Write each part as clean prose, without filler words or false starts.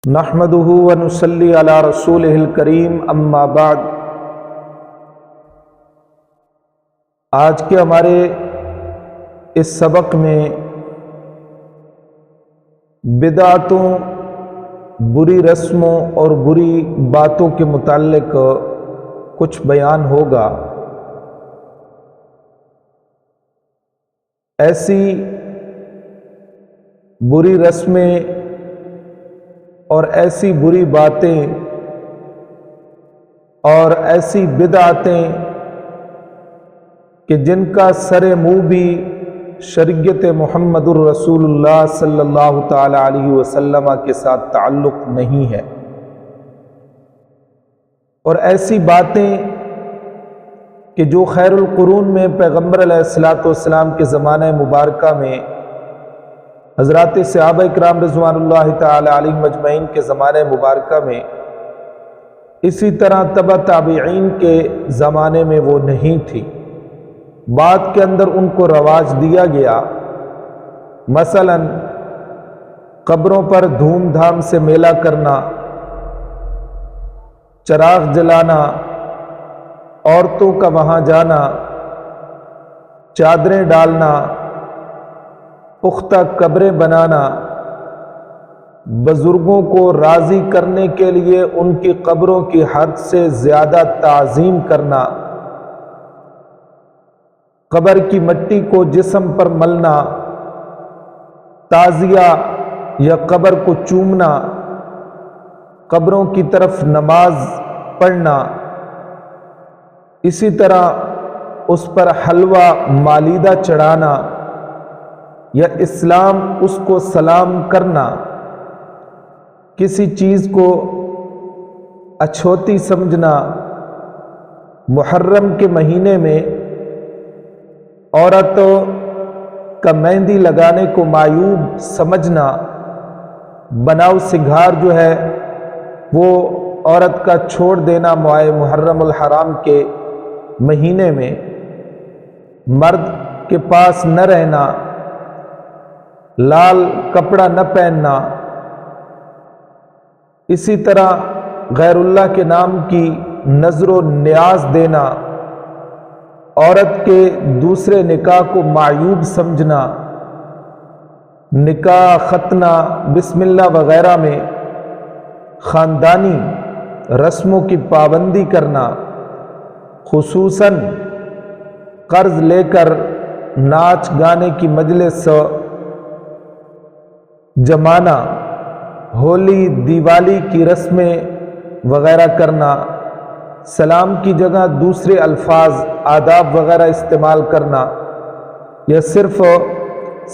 نحمدہ ونصلی علی رسولہ الکریم اما بعد۔ آج کے ہمارے اس سبق میں بدعتوں، بری رسموں اور بری باتوں کے متعلق کچھ بیان ہوگا۔ ایسی بری رسمیں اور ایسی بری باتیں اور ایسی بدعتیں کہ جن کا سر منہ بھی شریعت محمد الرسول اللہ صلی اللہ تعالی علیہ وسلم کے ساتھ تعلق نہیں ہے، اور ایسی باتیں کہ جو خیر القرون میں پیغمبر علیہ الصلوۃ والسلام کے زمانہ مبارکہ میں، حضرات صحابہ اکرام رضوان اللہ تعالی علیہم مجمعین کے زمانے مبارکہ میں، اسی طرح تبع تابعین کے زمانے میں وہ نہیں تھی، بعد کے اندر ان کو رواج دیا گیا۔ مثلا قبروں پر دھوم دھام سے میلہ کرنا، چراغ جلانا، عورتوں کا وہاں جانا، چادریں ڈالنا، پختہ قبریں بنانا، بزرگوں کو راضی کرنے کے لیے ان کی قبروں کی حد سے زیادہ تعظیم کرنا، قبر کی مٹی کو جسم پر ملنا، تعزیہ یا قبر کو چومنا، قبروں کی طرف نماز پڑھنا، اسی طرح اس پر حلوہ مالیدہ چڑھانا یا اسلام اس کو سلام کرنا، کسی چیز کو اچھوتی سمجھنا، محرم کے مہینے میں عورتوں کا مہندی لگانے کو معیوب سمجھنا، بناؤ سنگھار جو ہے وہ عورت کا چھوڑ دینا ماہ محرم الحرام کے مہینے میں، مرد کے پاس نہ رہنا، لال کپڑا نہ پہننا، اسی طرح غیر اللہ کے نام کی نظر و نیاز دینا، عورت کے دوسرے نکاح کو معیوب سمجھنا، نکاح ختنہ بسم اللہ وغیرہ میں خاندانی رسموں کی پابندی کرنا، خصوصاً قرض لے کر ناچ گانے کی مجلس جمانا، ہولی دیوالی کی رسمیں وغیرہ کرنا، سلام کی جگہ دوسرے الفاظ آداب وغیرہ استعمال کرنا، یا صرف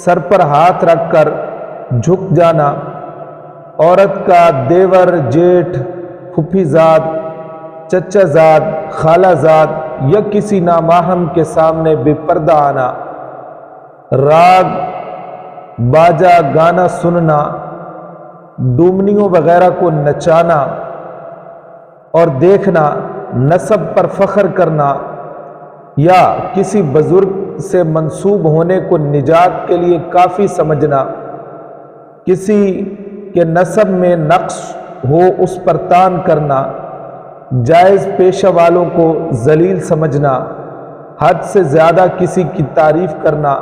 سر پر ہاتھ رکھ کر جھک جانا، عورت کا دیور، جیٹھ، پھوپھی زاد، چچا زاد، خالہ زاد یا کسی نامحرم کے سامنے بے پردہ آنا، راگ باجا گانا سننا، ڈومنیوں وغیرہ کو نچانا اور دیکھنا، نسب پر فخر کرنا یا کسی بزرگ سے منسوب ہونے کو نجات کے لیے کافی سمجھنا، کسی کے نسب میں نقص ہو اس پر تان کرنا، جائز پیشہ والوں کو ذلیل سمجھنا، حد سے زیادہ کسی کی تعریف کرنا،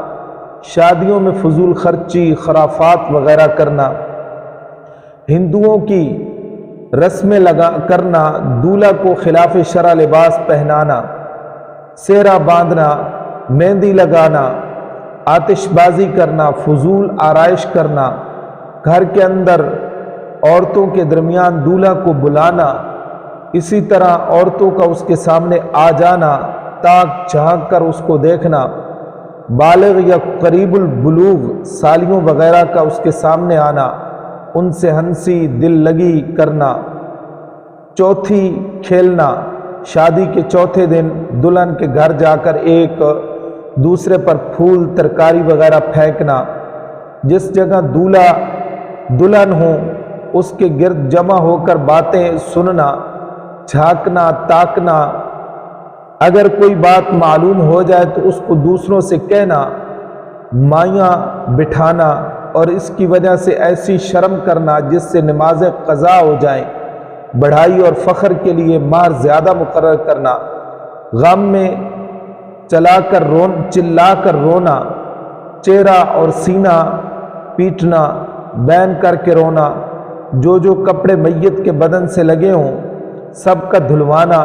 شادیوں میں فضول خرچی، خرافات وغیرہ کرنا، ہندوؤں کی رسمیں کرنا، دولہا کو خلاف شرع لباس پہنانا، سہرا باندھنا، مہندی لگانا، آتش بازی کرنا، فضول آرائش کرنا، گھر کے اندر عورتوں کے درمیان دولہا کو بلانا، اسی طرح عورتوں کا اس کے سامنے آ جانا، تاک جھانک کر اس کو دیکھنا، بالغ یا قریب البلوغ سالیوں وغیرہ کا اس کے سامنے آنا، ان سے ہنسی دل لگی کرنا، چوتھی کھیلنا، شادی کے چوتھے دن دلہن کے گھر جا کر ایک دوسرے پر پھول ترکاری وغیرہ پھینکنا، جس جگہ دولہا دلہن ہو اس کے گرد جمع ہو کر باتیں سننا، جھانکنا، تاکنا، اگر کوئی بات معلوم ہو جائے تو اس کو دوسروں سے کہنا، مائیاں بٹھانا اور اس کی وجہ سے ایسی شرم کرنا جس سے نمازیں قضا ہو جائیں، بڑھائی اور فخر کے لیے مہر زیادہ مقرر کرنا، غم میں چلا کر رونا، چہرہ اور سینہ پیٹنا، بین کر کے رونا، جو کپڑے میت کے بدن سے لگے ہوں سب کا دھلوانا،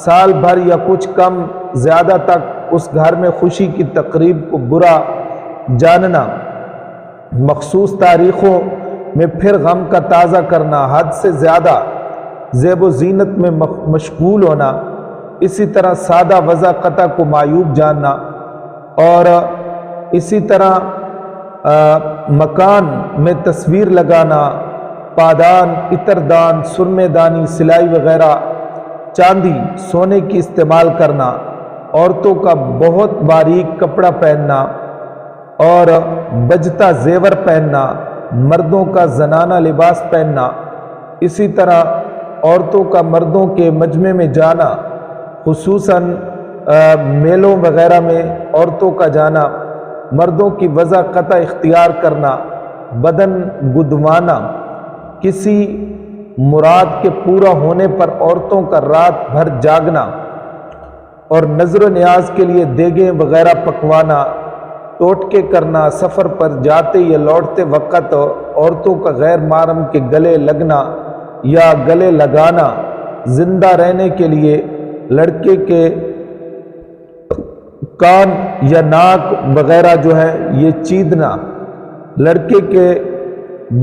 سال بھر یا کچھ کم زیادہ تک اس گھر میں خوشی کی تقریب کو برا جاننا، مخصوص تاریخوں میں پھر غم کا تازہ کرنا، حد سے زیادہ زیب و زینت میں مشغول ہونا، اسی طرح سادہ وضع قطع کو معیوب جاننا، اور اسی طرح مکان میں تصویر لگانا، پادان، عطردان، سرمے دانی، سلائی وغیرہ، چاندی سونے کی استعمال کرنا، عورتوں کا بہت باریک کپڑا پہننا اور بجتا زیور پہننا، مردوں کا زنانہ لباس پہننا، اسی طرح عورتوں کا مردوں کے مجمع میں جانا، خصوصاً میلوں وغیرہ میں عورتوں کا جانا، مردوں کی وضع قطع اختیار کرنا، بدن گدوانا، کسی مراد کے پورا ہونے پر عورتوں کا رات بھر جاگنا، اور نظر و نیاز کے لیے دیگیں وغیرہ پکوانا، ٹوٹکے کرنا، سفر پر جاتے یا لوٹتے وقت عورتوں کا غیر محرم کے گلے لگنا یا گلے لگانا، زندہ رہنے کے لیے لڑکے کے کان یا ناک وغیرہ جو ہے یہ چیدنا، لڑکے کے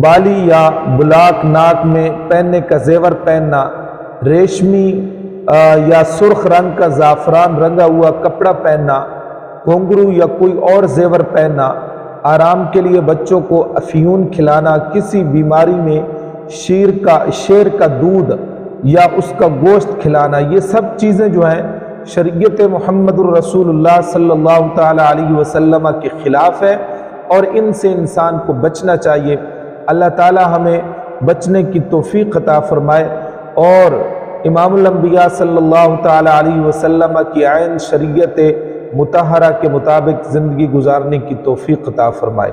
بالی یا بلاک ناک میں پہننے کا زیور پہننا، ریشمی یا سرخ رنگ کا زعفران رنگا ہوا کپڑا پہننا، گھنگرو یا کوئی اور زیور پہننا، آرام کے لیے بچوں کو افیون کھلانا، کسی بیماری میں شیر کا دودھ یا اس کا گوشت کھلانا، یہ سب چیزیں جو ہیں شریعت محمد الرسول اللہ صلی اللہ تعالی علیہ وسلم کے خلاف ہے، اور ان سے انسان کو بچنا چاہیے۔ اللہ تعالی ہمیں بچنے کی توفیق عطا فرمائے، اور امام الانبیاء صلی اللہ تعالی علیہ وسلم کی عین شریعت مطہرہ کے مطابق زندگی گزارنے کی توفیق عطا فرمائے۔